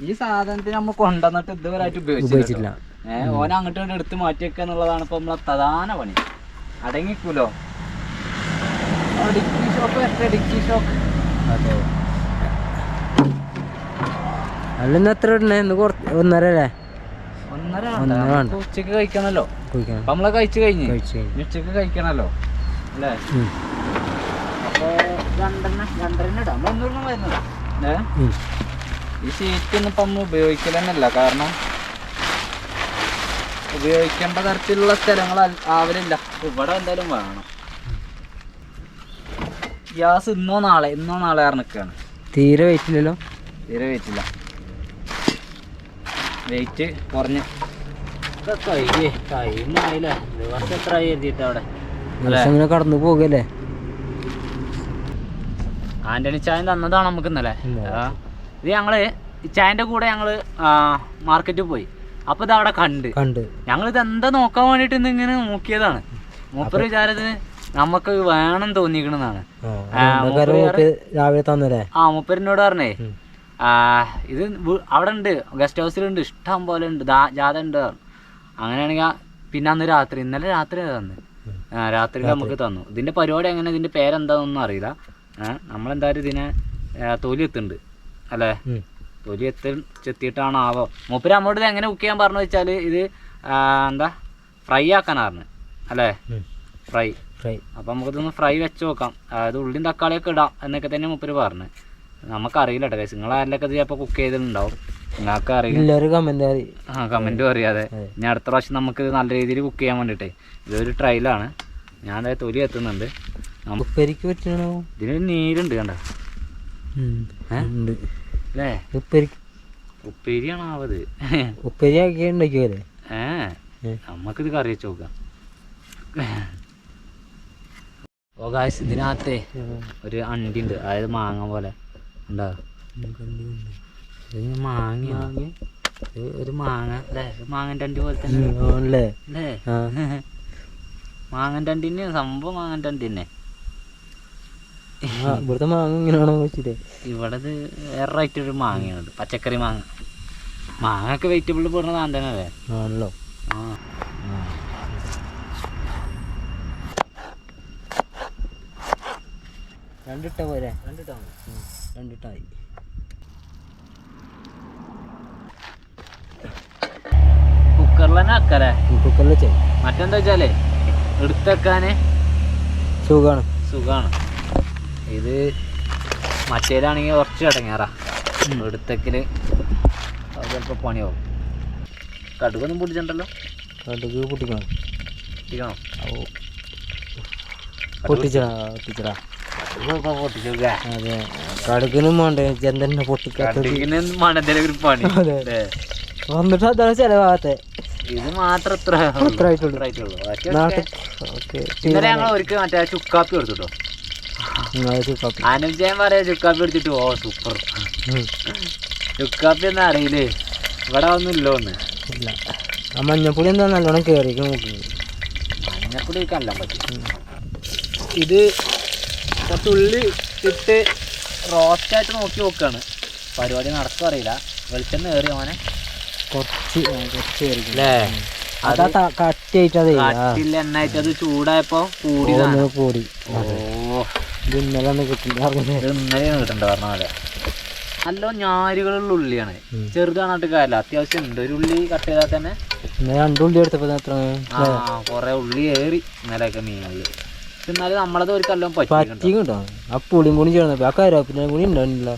ഈ സാധനത്തിന് നമ്മൾ കൊണ്ടുവന്നിട്ട് ഇതുവരായിട്ട് ഉപയോഗിച്ചിട്ടില്ല. ഓന അങ്ങോട്ട് കൊണ്ട് എടുത്ത് മാറ്റി വെക്കുക എന്നുള്ളതാണ് ഇപ്പൊ നമ്മളെ പ്രധാന പണി. അടങ്ങിക്കൂലോ ഡിക്കി ഷോപ്പ്. അതെ. അല്ലെന്ന് എത്ര ഇടണേ? ഇന്ന് കുറച്ച് 1.5 അല്ലേ? 1.5 വേണ്ട. ഉച്ചക്ക് കഴിക്കണല്ലോ. അപ്പൊ നമ്മളെ കഴിച്ചു കഴിഞ്ഞ് ഉച്ചക്ക് കഴിക്കണല്ലോ അല്ലേ? അപ്പൊ 2.5 ഇടാം. നമ്മളൊന്നും വരുന്നത് ഈ ഷീറ്റ് ഒന്നും ഇപ്പം നമ്മൾ ഉപയോഗിക്കലെന്നല്ല. കാരണം ഉപയോഗിക്കേണ്ട തരത്തിലുള്ള സ്ഥലങ്ങൾ ആവലില്ല. ഇവിടെ എന്തായാലും വേണം. ഗ്യാസ് ഇന്നോ നാളെ നിൽക്കുകയാണ്. തീരെ വെയിറ്റില്ലല്ലോ. വെയിറ്റ് കുറഞ്ഞ് ടൈമായില്ലേ? ദിവസം എത്ര ആയി എഴുതിയിട്ട് അവിടെ അങ്ങനെ കടന്നു പോകല്ലേ? ആന്റണി ചായ തന്നതാണ് നമുക്ക് ഇന്നലെ. ഇത് ഞങ്ങള് ചായന്റെ കൂടെ ഞങ്ങള് മാർക്കറ്റിൽ പോയി. അപ്പൊ ഇത് അവിടെ കണ്ട് ഞങ്ങളിത് എന്താ നോക്കാൻ വേണ്ടിട്ട് ഇങ്ങനെ നോക്കിയതാണ്. മൂപ്പര് വിചാരത്തിന് നമുക്ക് വേണം തോന്നിക്കണെന്നാണ്. രാവിലെ തന്നല്ലേ? മൂപ്പരിനോട് പറഞ്ഞേ ഇത് അവിടെ ഉണ്ട്, ഗസ്റ്റ് ഹൗസിലുണ്ട്, ഇഷ്ടം പോലെ ഉണ്ട്, ജാഥ ഉണ്ട്. അങ്ങനെയാണെങ്കിൽ പിന്നെ ഇന്നലെ രാത്രി തന്നു. രാത്രി നമുക്ക് തന്നു. ഇതിന്റെ പരിപാടി എങ്ങനെ, ഇതിന്റെ പേരെന്താന്നൊന്നും അറിയില്ല. നമ്മളെന്തായാലും ഇതിനെ തൊലി എത്തുന്നുണ്ട് അല്ലേ? തൊലി ചെത്തിയിട്ടാണോ ആവോ. മൂപ്പര് നമ്മോട് ഇത് എങ്ങനെ കുക്ക് ചെയ്യാൻ പറഞ്ഞു വെച്ചാൽ ഇത് എന്താ ഫ്രൈ ആക്കാനായിരുന്നു അല്ലേ? ഫ്രൈ. അപ്പം നമുക്കിതൊന്ന് ഫ്രൈ വെച്ച് നോക്കാം. അതായത് ഉള്ളിയും തക്കാളിയൊക്കെ ഇടാം എന്നൊക്കെ തന്നെ മൂപ്പര് പറഞ്ഞു. നമുക്കറിയില്ല കേട്ടോ. നിങ്ങളാരിലൊക്കെ ഇത് ചിലപ്പോൾ കുക്ക് ചെയ്തിട്ടുണ്ടാവും. നിങ്ങൾക്ക് അറിയില്ല, കമൻറ്റും അറിയാതെ. ഇനി അടുത്ത പ്രാവശ്യം നമുക്ക് നല്ല രീതിയിൽ കുക്ക് ചെയ്യാൻ വേണ്ടിയിട്ടേ ഇതൊരു ട്രയലാണ്. ഞാൻ അതായത് തൊലി എത്തുന്നുണ്ട്. ഇതിന് നീരുണ്ട് കണ്ട അല്ലേ? ഉപ്പേരിയാണോ ആവത്? നമ്മക്കിത് കറി വെച്ച് നോക്കാം. ഓ ഗായ്സ്, ഇതിനകത്തെ ഒരു അണ്ടി ഉണ്ട്, അതായത് മാങ്ങ പോലെ ഉണ്ടോ? മാങ്ങ ഒരു മാങ്ങ അല്ലേ? മാങ്ങൻ്റെ അണ്ടി പോലെ തന്നെ അല്ലേ? മാങ്ങൻ്റെ അണ്ടിന് സംഭവം മാങ്ങൻ്റെ അണ്ടി തന്നെ. ഇവിടുത്തെ മാങ്ങ ഇങ്ങനെയാണോ വെച്ചിട്ട്? ഇവിടെ വേറെ ആയിട്ടൊരു മാങ്ങയാണ്, പച്ചക്കറി മാങ്ങ. മാങ്ങയൊക്കെ വെജിറ്റബിളിൽ പെടുന്ന സാധനം തന്നെയല്ലേ? ആണല്ലോ. രണ്ടിട്ട പോരെ? രണ്ടിട്ടായി. കുക്കറിൽ തന്നെ ആക്കല്ലേ? കുക്കറിൽ ചെയ്യും. മറ്റെന്താ വെച്ചാലേ എടുത്തേക്കാന് സുഖാണ്. ഇത് മറ്റേതാണെങ്കിൽ കുറച്ച് ഇടങ്ങേറാ. എടുത്തക്കല് ചിലപ്പോൾ പണിയാവും. കടുകൊന്നും പൊട്ടിച്ചിട്ടുണ്ടല്ലോ? കടുക് പൊട്ടിക്കണോ? പൊട്ടിച്ചടാ. അതെ, കടുകിനും വേണ്ടേ ജന്തന്നെ പൊട്ടിക്കാനും പണി വന്നിട്ട് അതാണ് ചെലവാകത്തെ. ഇത് മാത്രം എത്ര ആയിട്ടുള്ളൂ. ഇന്നലെ ഞങ്ങൾ ഒരിക്കൽ മറ്റേ ചുക്കാപ്പി എടുത്തിട്ടോ. അനുജയൻ പറയാ ചുക്കാപ്പി എടുത്തിട്ട് ഓ സൂപ്പർ. ചുക്കാപ്പി ഒന്നും അറിയില്ലേ? ഇവിടെ ഒന്നും ഇല്ലോന്ന് ഇല്ല. ആ മഞ്ഞപ്പൊടി എന്താ നല്ലോണം കേറി നോക്കി. മഞ്ഞപ്പൊടി കല്ലാൻ പറ്റും. ഇത് കുറച്ച് ഉള്ളി ഇട്ട് റോസ്റ്റായിട്ട് നോക്കുകയാണ്. പരിപാടി നടക്കും അറിയില്ല. വെളിച്ചെണ്ണ കയറി മോനെ കുറച്ച് അല്ലേ? അതാ കട്ടിയായിട്ട് കട്ടില്ല എണ്ണായിട്ട് അത് ചൂടായപ്പോ കൂടി. ഇന്നലെ കിട്ടണ്ട പറഞ്ഞ പോലെ. നല്ല ഞാരുകളുള്ള ഉള്ളിയാണ്, ചെറുതാണിട്ട് കാര്യമില്ല. അത്യാവശ്യം ഉണ്ട്. ഒരു ഉള്ളി കട്ട് ചെയ്താൽ തന്നെ 2 ഉള്ളി എടുത്തപ്പോ കൊറേ ഉള്ളി ഏറി ഇന്നലെയൊക്കെ മീനുള്ളി. എന്നാലും നമ്മളത് ഒരു കല്ലോ പറ്റിട്ടോ. ആ പുളിയും കൂടി ചേർന്നപ്പോ ആ കറിവേപ്പിന്റെ കൂടി ഉണ്ടായിരുന്നില്ല.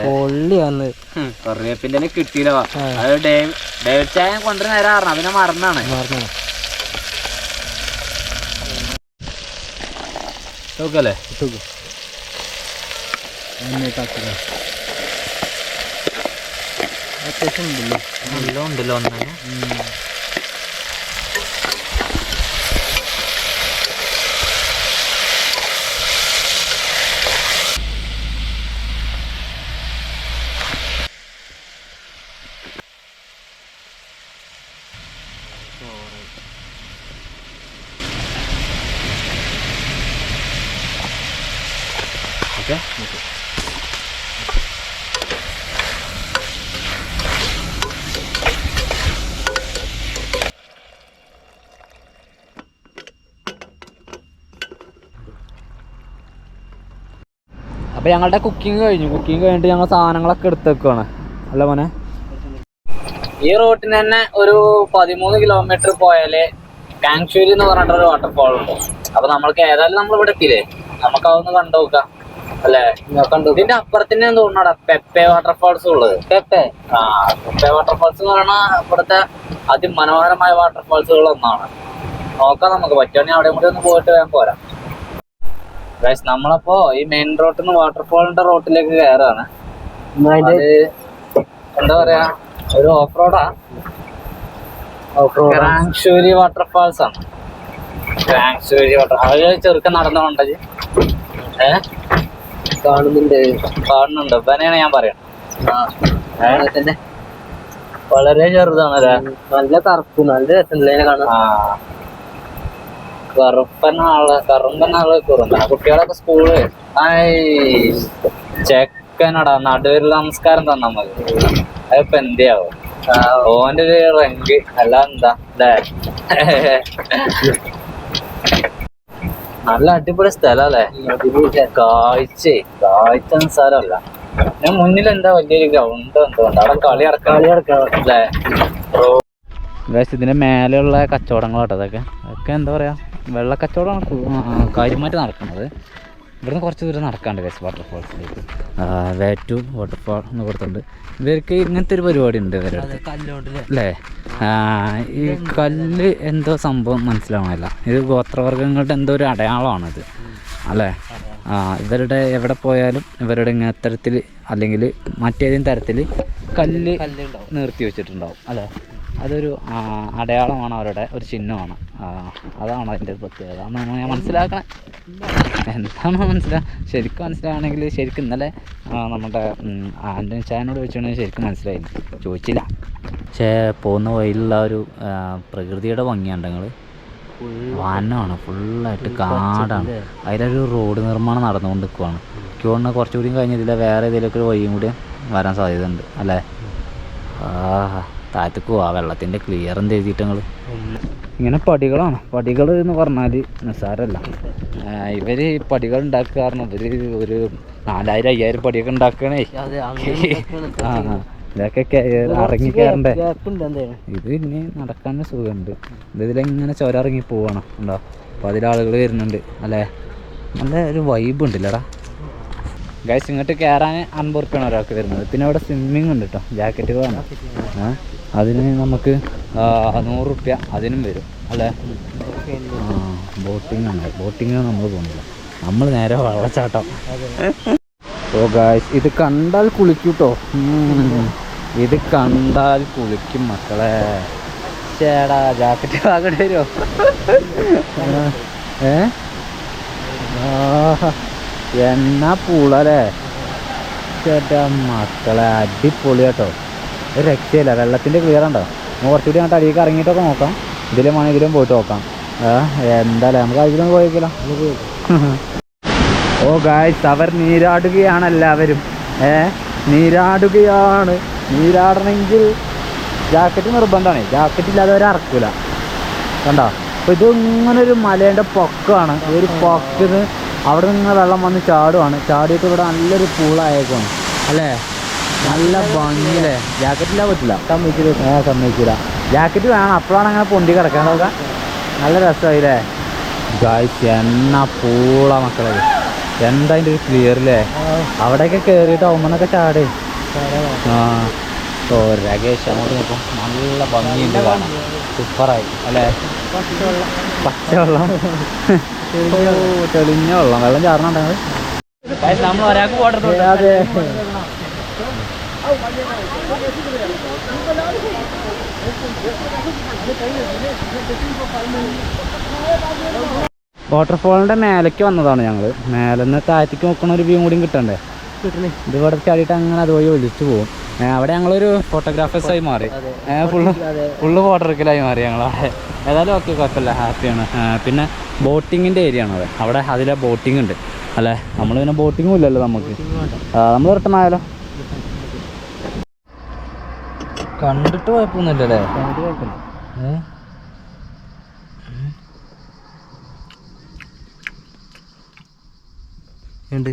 പൊള്ളി വന്ന് കറിവേപ്പിന്റെ കിട്ടിയില്ല. അത് ഡേവിഡ് ചായ കൊണ്ടുവരുന്ന നേരം അറിഞ്ഞ പിന്നെ മറന്നാണ്. നോക്കല്ലേ? അത്യാവശ്യം ഉണ്ടല്ലോ, നല്ല ഉണ്ടല്ലോ ഒന്നെ. ഓക്കെ അപ്പോൾ ഞങ്ങളുടെ കുക്കിംഗ് കഴിഞ്ഞിട്ട് ഞങ്ങൾ സാധനങ്ങളൊക്കെ എടുത്ത് വെക്കുവാണ്. അല്ല മോനെ, ഈ റോട്ടിന് തന്നെ ഒരു 13 കിലോമീറ്റർ പോയാല് കാങ്ഷൂരി എന്ന് പറഞ്ഞിട്ടൊരു വാട്ടർഫാൾ ഉണ്ട്. അപ്പൊ നമ്മൾക്ക് ഏതായാലും നമ്മൾ ഇവിടെ എത്തിയില്ലേ, നമുക്ക് അതൊന്ന് കണ്ടു നോക്കാം അല്ലേ. ഇതിന്റെ അപ്പുറത്തന്നെ തോന്നണ പെപ്പെ വാട്ടർഫാൾസ് ഉള്ളത്. പെപ്പെ വാട്ടർഫാൾസ് എന്ന് പറയുന്നത് ഇവിടുത്തെ അതിമനോഹരമായ വാട്ടർഫാൾസുകൾ ഒന്നാണ്. നോക്കാം, നമുക്ക് പറ്റുവാണെങ്കിൽ അവിടെ കൂടി ഒന്ന് പോയിട്ട് വേഗം പോരാം. നമ്മളപ്പോ ഈ മെയിൻ റോഡിൽ നിന്ന് വാട്ടർഫാളിന്റെ റോട്ടിലേക്ക് കയറാണ്. എന്താ പറയാ, ഒരു ഓഫ് റോഡാ. കാങ്ഷൂരി വാട്ടർഫാൾസ് ആണ്. കാങ്ഷൂരി വാട്ടർ ചെറുക്കൻ നടന്നുകൊണ്ടത് കാണുന്നുണ്ട്. ഇവനെയാണ് ഞാൻ പറയാം. വളരെ ചെറുതാണല്ലേ, നല്ല കറുപ്പ്, നല്ല രസമുണ്ടല്ലേ കാണാൻ. കറുമ്പനാള് കുറുമ്പന. കുട്ടികളൊക്കെ സ്കൂള് ചെക്കനടാ നടുവിൽ നമസ്കാരം തന്നാ മതി. അതിപ്പോ എന്തിയാവും ഓന്റെ ഒരു റങ്ക് അല്ല എന്താ അല്ലേ. നല്ല അടിപൊളി സ്ഥലം അല്ലേ. കാഴ്ച നിസ്സാരമല്ല. ഞാൻ മുന്നിൽ എന്താ വലിയൊരു ഗ്രൗണ്ട് എന്തുകൊണ്ട് അവിടെ കളി നടക്കണം അല്ലേ. ഇതിന്റെ മേലെയുള്ള കച്ചവടങ്ങളാട്ടോ അതൊക്കെ എന്താ പറയാ, വെള്ള കച്ചവടമാണ് കാര്യമായിട്ട് നടക്കുന്നത്. ഇവിടുന്ന് കുറച്ച് ദൂരം നടക്കാണ്ട് ഗൈസ് വാട്ടർഫാൾസിലേക്ക്. വേറ്റു വാട്ടർഫാൾ എന്ന് കൊടുത്തിട്ടുണ്ട്. ഇവർക്ക് ഇങ്ങനത്തെ ഒരു പരിപാടി ഉണ്ട് ഇവരുടെ അല്ലേ. ഈ കല്ല് എന്തോ സംഭവം മനസ്സിലാവണില്ല. ഇത് ഗോത്രവർഗ്ഗങ്ങളുടെ എന്തോ ഒരു അടയാളമാണിത് അല്ലേ. ഇവരുടെ എവിടെ പോയാലും ഇവരുടെ ഇങ്ങനെ തരത്തിൽ അല്ലെങ്കിൽ മറ്റേതെങ്കിലും തരത്തിൽ കല്ല് നിർത്തി വെച്ചിട്ടുണ്ടാവും അല്ലേ. അതൊരു അടയാളമാണ്, അവരുടെ ഒരു ചിഹ്നമാണ്. അതാണ് അതിൻ്റെ പ്രത്യേകത. അതാണ് ഞാൻ മനസ്സിലാക്കണേ. എന്താണോ ശരിക്കും മനസ്സിലാണെങ്കിൽ ശരിക്കും ഇന്നലെ നമ്മുടെ ആൻ്റെ ചായനോട് ചോദിച്ചാണെങ്കിൽ ശരിക്കും മനസ്സിലായില്ല, ചോദിച്ചില്ല. പക്ഷേ പോകുന്ന വഴിയിലുള്ള ഒരു പ്രകൃതിയുടെ ഭംഗിയുണ്ട്. നിങ്ങൾ വനമാണ്, ഫുള്ളായിട്ട് കാടാണ്. അതിലൊരു റോഡ് നിർമ്മാണം നടന്നുകൊണ്ട് നിൽക്കുവാണ്. എനിക്ക് തോന്നുന്നു കുറച്ചുകൂടി കഴിഞ്ഞതില്ല വേറെ ഏതെങ്കിലുമൊക്കെ ഒരു വഴിയും കൂടി വരാൻ സാധ്യതയുണ്ട് അല്ലേ. താഴത്തേക്ക് പോവാ, വെള്ളത്തിൻ്റെ ക്ലിയർ എന്ത് എഴുതിയിട്ട് നിങ്ങൾ. ഇങ്ങനെ പടികളാണ്. പടികൾ എന്ന് പറഞ്ഞാൽ നിസ്സാരമല്ല. ഇവർ പടികൾ ഉണ്ടാക്കുക കാരണം ഇവർ ഒരു 4000-5000 പടിയൊക്കെ ഉണ്ടാക്കണേ. ഇതൊക്കെ ഇറങ്ങി കയറണ്ടേ. ഇത് ഇനി നടക്കാൻ സുഖമുണ്ട്. ഇതിലെങ്ങനെ ചുരം ഇറങ്ങി പോവാണ് ഉണ്ടോ. അപ്പോൾ അതിലാളുകൾ വരുന്നുണ്ട് അല്ലേ. നല്ല ഒരു വൈബ് ഉണ്ടല്ലടാ ഗൈസ്. ഇങ്ങോട്ട് കയറാൻ 50 ഉറുപ്പിയാണ് ഒരാൾക്ക് വരുന്നത്. പിന്നെ ഇവിടെ സ്വിമ്മിങ് ഉണ്ട് കേട്ടോ, ജാക്കറ്റ് വേണം. അതിന് നമുക്ക് 100 ഉറുപ്യ അതിനും വരും അല്ലേ. ബോട്ടിങ് ഉണ്ട്. ബോട്ടിങ് നമ്മൾ പോകുന്നില്ല, നമ്മൾ നേരെ വെള്ളച്ചാട്ടം. ഓ ഗായ്സ്, ഇത് കണ്ടാൽ കുളിക്കൂട്ടോ. ഇത് കണ്ടാൽ കുളിക്കും മക്കളെ. ചേടാ ജാക്കറ്റ് വാങ്ങേണ്ടി വരുമോ? എന്നാ പൂളല്ലേ ചേട്ടാ മക്കളെ. അടിപൊളി കേട്ടോ, ഒരു രക്ഷയില്ല. വെള്ളത്തിൻ്റെ ക്ലിയർ ഉണ്ടോ. നമുക്ക് കുറച്ചുകൂടി അങ്ങോട്ട് അടിയൊക്കെ ഇറങ്ങിയിട്ടൊക്കെ നോക്കാം. ഇതിലും വേണം ഇതിലും പോയിട്ട് നോക്കാം. എന്തായാലും നമുക്ക് അതിലൊന്നും പോയേക്കില്ല. ഓ ഗായ്സ്, അവർ നീരാടുകയാണ് എല്ലാവരും. നീരാടുകയാണ്. നീരാടണമെങ്കിൽ ജാക്കറ്റ് നിർബന്ധമാണ്. ജാക്കറ്റ് ഇല്ലാതെ അവർ ഇറക്കില്ല കണ്ടോ. അപ്പോൾ ഇത് ഇങ്ങനെ ഒരു മലേൻ്റെ പൊക്കമാണ്. ഒരു പൊക്കിന് അവിടെ നിന്ന് വെള്ളം വന്ന് ചാടുവാണ്. ചാടിയിട്ട് ഇവിടെ നല്ലൊരു പൂളായേക്കാണ് അല്ലേ. നല്ല ഭംഗിയില്ലേ. ജാക്കറ്റില്ലാതെ പറ്റില്ല, സമ്മതിക്കില്ല. ജാക്കറ്റ് വേണം, അപ്പോഴാണ് അങ്ങനെ പൊന്തി കിടക്കാൻ നോക്കാം. നല്ല രസമായില്ലേ ഗായ്സ്. എണ്ണ പൂള മക്കളെ. എന്താ അതിൻ്റെ ഒരു ക്ലിയറില്ലേ. അവിടെയൊക്കെ കയറിയിട്ട് ഒന്നൊക്കെ ചാടേ. രകേഷ് അങ്ങോട്ട് നോക്കും. നല്ല ഭംഗിയുണ്ട് കാണാൻ, സൂപ്പറായി അല്ലേ. പച്ചവെള്ളം, തെളിഞ്ഞ വെള്ളം, വെള്ളം ചാടണുണ്ടെങ്കിൽ നമ്മൾ ഒരാൾക്ക് പോട്ടെ. വാട്ടർഫോളിൻ്റെ മേലേക്ക് വന്നതാണ് ഞങ്ങൾ. മേലെന്ന് താഴത്തേക്ക് നോക്കണ ഒരു വ്യൂ കൂടിയും കിട്ടണ്ടേ. ഇത് ഇവിടെ ചാടിയിട്ട് അങ്ങനെ അതുവഴി ഒലിച്ചു പോകും. അവിടെ ഞങ്ങളൊരു ഫോട്ടോഗ്രാഫേഴ്സായി മാറി. ഫുള്ള് ഫോട്ടോ എടുക്കലായി മാറി ഞങ്ങളവിടെ. ഏതായാലും ഓക്കെ, കുഴപ്പമില്ല, ഹാപ്പിയാണ്. പിന്നെ ബോട്ടിങ്ങിൻ്റെ ഏരിയ ആണ് അവിടെ. അതിലെ ബോട്ടിംഗ് ഉണ്ട് അല്ലേ. നമ്മൾ പിന്നെ ബോട്ടിങ്ങും ഇല്ലല്ലോ നമുക്ക്. നമ്മൾ റിട്ടേൺ ആയാലോ. കണ്ടിട്ട് കുഴപ്പമൊന്നുമില്ലല്ലേ. ഉണ്ട്,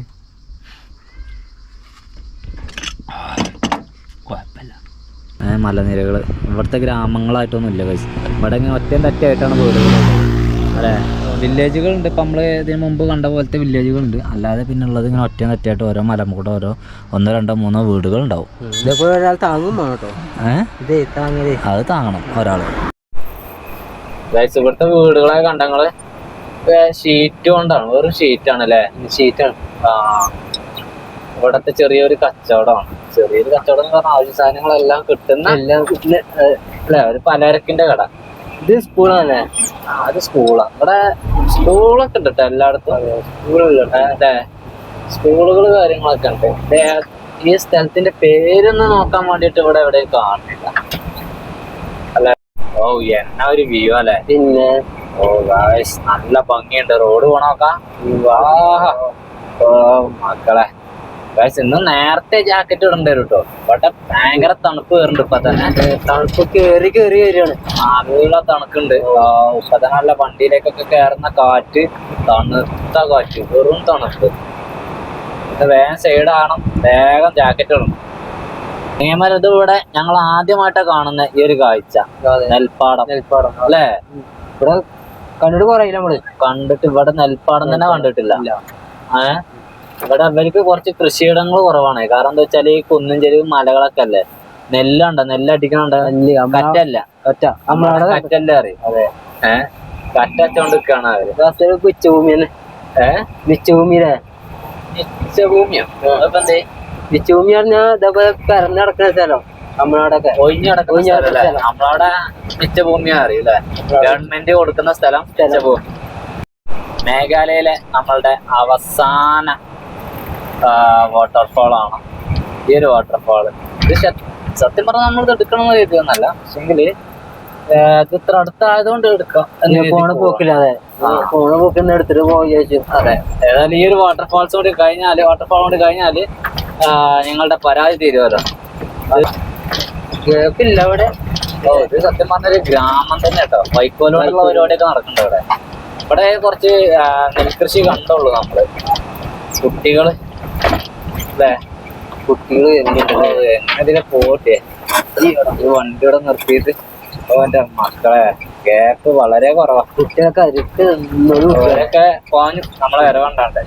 കുഴപ്പമില്ല. മലനിരകൾ ഇവിടുത്തെ ഗ്രാമങ്ങളായിട്ടൊന്നും ഇല്ല കഴിച്ച്. ഇവിടെ ഇങ്ങനെ ഒറ്റയും തെറ്റായിട്ടാണ് വീടുകൾ അല്ലേ. വില്ലേജുകളുണ്ട്. ഇപ്പം നമ്മൾ ഇതിന് മുമ്പ് കണ്ട പോലത്തെ വില്ലേജുകളുണ്ട്. അല്ലാതെ പിന്നെ ഉള്ളത് ഇങ്ങനെ ഒറ്റയും തെറ്റായിട്ട് ഓരോ മലമുകൂടെ ഓരോ 1, 2, 3 വീടുകളുണ്ടാവും. ഇതേപോലെ ഒരാൾ താങ്ങും വേണം കേട്ടോ. അത് താങ്ങണം ഒരാൾ. ഇവിടുത്തെ വീടുകളൊക്കെ കണ്ടങ്ങള് ഷീറ്റ് കൊണ്ടാണ്, വെറും ഷീറ്റാണ് അല്ലേ. ഷീറ്റാണ്. ഇവിടത്തെ ചെറിയൊരു കച്ചവടമാണ്. ചെറിയൊരു കച്ചവടം എന്ന് പറഞ്ഞാൽ ആവശ്യ സാധനങ്ങളെല്ലാം കിട്ടുന്ന അല്ലേ, ഒരു പലചരക്കിന്റെ കട. ഇത് സ്കൂളാണല്ലേ? അത് സ്കൂളാണ്. ഇവിടെ സ്കൂളൊക്കെ ഉണ്ട് കേട്ടോ എല്ലായിടത്തും. അല്ലേ, സ്കൂളുകൾ കാര്യങ്ങളൊക്കെ ഉണ്ട്. ഈ സ്ഥലത്തിന്റെ പേരൊന്ന് നോക്കാൻ വേണ്ടിട്ട് ഇവിടെ എവിടെയും കാണില്ല അല്ലെ. ഓ എന്നാ ഒരു വ്യൂ അല്ലെ. പിന്നെ ഓ ഗായ്സ്, നല്ല ഭംഗിയുണ്ട്. റോഡ് പോണോക്കാം. ഓ മക്കളെ ഗായ്സ്, ഇന്ന് നേരത്തെ ജാക്കറ്റ് ഇടേണ്ടി വരും കേട്ടോ. ഇവിടെ ഭയങ്കര തണുപ്പ് കയറുന്നുണ്ട്. ഇപ്പൊ തന്നെ തണുപ്പ് കേറി വരികയാണ്. നല്ല തണുക്കുണ്ട്. ഇപ്പൊ തന്നെ നല്ല വണ്ടിയിലേക്കൊക്കെ കയറുന്ന കാറ്റ്, തണുത്ത കാറ്റ്, വെറും തണുപ്പ്. ഇത് വേഗം സൈഡാകണം, വേഗം ജാക്കറ്റ് ഇടണം. ഇത് ഇവിടെ ഞങ്ങൾ ആദ്യമായിട്ടാണ് കാണുന്ന ഈ ഒരു കാഴ്ച. നെൽപ്പാടം അല്ലേ. ഇവിടെ കണ്ടിട്ട് കുറയില്ല. നമ്മള് കണ്ടിട്ട് ഇവിടെ നെൽപ്പാടം തന്നെ കണ്ടിട്ടില്ല. ഇവിടെ അവർക്ക് കുറച്ച് കൃഷിയിടങ്ങൾ കുറവാണ്. കാരണം എന്താ വെച്ചാൽ ഈ കുന്നും ചെരിവും മലകളൊക്കെ അല്ലേ. നെല്ലുണ്ട്, നെല്ലടിക്കണുണ്ട്. കറ്റല്ല, കറ്റല്ല അറിയും. അതെ, കറ്റ വെച്ചോണ്ട് നിൽക്കാണ് അവര്. മിച്ചഭൂമിയാണ്. മിച്ചഭൂമിയിലെ മിച്ചഭൂമിയോ എന്തേ? മിച്ചഭൂമി പറഞ്ഞാൽ ഇതേപോലെ പരന്ന് നടക്കുന്ന സ്ഥലം. നമ്മളവിടെയൊക്കെ ഒഴിഞ്ഞു കിടക്കുന്ന സ്ഥലം. നമ്മളവിടെ മിച്ചഭൂമിയാ അറിയില്ലേ. ഗവൺമെന്റ് കൊടുക്കുന്ന സ്ഥലം മിച്ചഭൂമി. മേഘാലയയിലെ നമ്മളുടെ അവസാന വാട്ടർഫോളാണ് ഈ ഒരു വാട്ടർഫോള്. ഇത് സത്യം പറഞ്ഞാൽ നമ്മളിത് എടുക്കണമെന്ന് കരുതിയൊന്നല്ല. പക്ഷെങ്കില് ഇത് ഇത്ര അടുത്തായതുകൊണ്ട് എടുക്കാം. ഫോണ് പോക്കില്ലാതെ ഫോണ് പോക്കിന്ന് എടുത്തിട്ട് പോയി ചോദിച്ചു. അതെ, ഏതായാലും ഈ ഒരു വാട്ടർഫോൾസ് കൂടി കഴിഞ്ഞാല്, വാട്ടർഫോൾ കൂടി കഴിഞ്ഞാല് ഞങ്ങളുടെ പരാതി തീരുമല്ലോ. കേൾക്കില്ല ഇവിടെ. ഓ, ഇത് സത്യം പറഞ്ഞൊരു ഗ്രാമം തന്നെ കേട്ടോ. വൈക്കോലോടുള്ള പരിപാടിയൊക്കെ നടക്കുന്നുണ്ട് ഇവിടെ. ഇവിടെ കുറച്ച് നെൽകൃഷി കണ്ടുള്ളൂ നമ്മള്. കുട്ടികള് അല്ലേ, കുട്ടികള് ഇതിനെ പോട്ടെ. ഈ വണ്ടിയുടെ നിർത്തിയിട്ട് എന്റെ മക്കളെ ഗ്യാപ്പ് വളരെ കുറവാ. കുട്ടികൾക്ക് അവരൊക്കെ പോകാനും നമ്മളെ വരവുണ്ടാണ്ട്.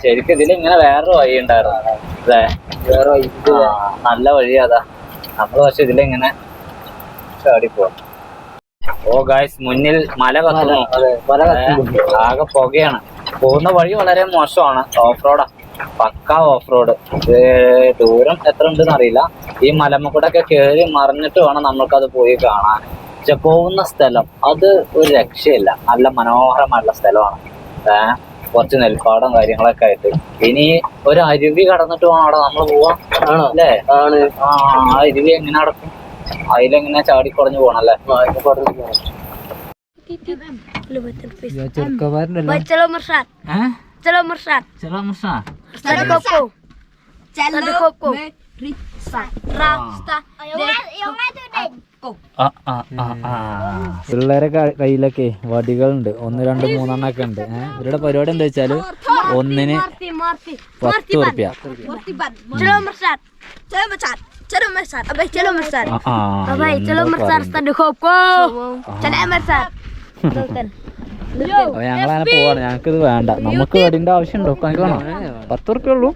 ശരിക്കും ഇതിൽ ഇങ്ങനെ വേറൊരു വഴി ഉണ്ടായിരുന്നു അല്ലേ. വേറെ വഴി, നല്ല വഴി അതാ. നമ്മള് പക്ഷെ ഇതിലിങ്ങനെ ചാടിപ്പോവാം. ഓ ഗായ്സ്, മുന്നിൽ മല കത്തുന്നു. ആകെ പുകയാണ്. പോകുന്ന വഴി വളരെ മോശമാണ്. ഓഫ് റോഡാ, പക്കാ ഓഫ് റോഡ്. ദൂരം എത്ര ഉണ്ടെന്ന് അറിയില്ല. ഈ മലമ്മക്കൂടെ ഒക്കെ കയറി മറിഞ്ഞിട്ട് വേണം നമ്മൾക്കത് പോയി കാണാൻ. പക്ഷെ പോകുന്ന സ്ഥലം അത് ഒരു രക്ഷയില്ല. നല്ല മനോഹരമായിട്ടുള്ള സ്ഥലമാണ്. കുറച്ച് നെൽപ്പാടം കാര്യങ്ങളൊക്കെ ആയിട്ട്. ഇനി ഒരു അരുവി കടന്നിട്ട് വേണം അവിടെ നമ്മൾ പോവാൻ. ആണോ അല്ലേ? ആണ്. ആ അരുവി എങ്ങനെ നടക്കും? അതിലെങ്ങനെ ചാടിക്കുറഞ്ഞു പോണല്ലേ. പിള്ളേരെ കയ്യിലൊക്കെ വടികളുണ്ട്. 1, 2, 3 ഒക്കെ ഉണ്ട്. ഇവരുടെ പരിപാടി എന്താ വെച്ചാല് ഒന്നിന് 10 ഉറുപ്യ. ഞങ്ങളങ്ങനെ പോവാണ്. ഞങ്ങൾക്കിത് വേണ്ട. നമുക്ക് വടിന്റെ ആവശ്യമുണ്ടോ? എനിക്ക് വേണം. 10 ഉറുപ്യ ഉള്ളൂ.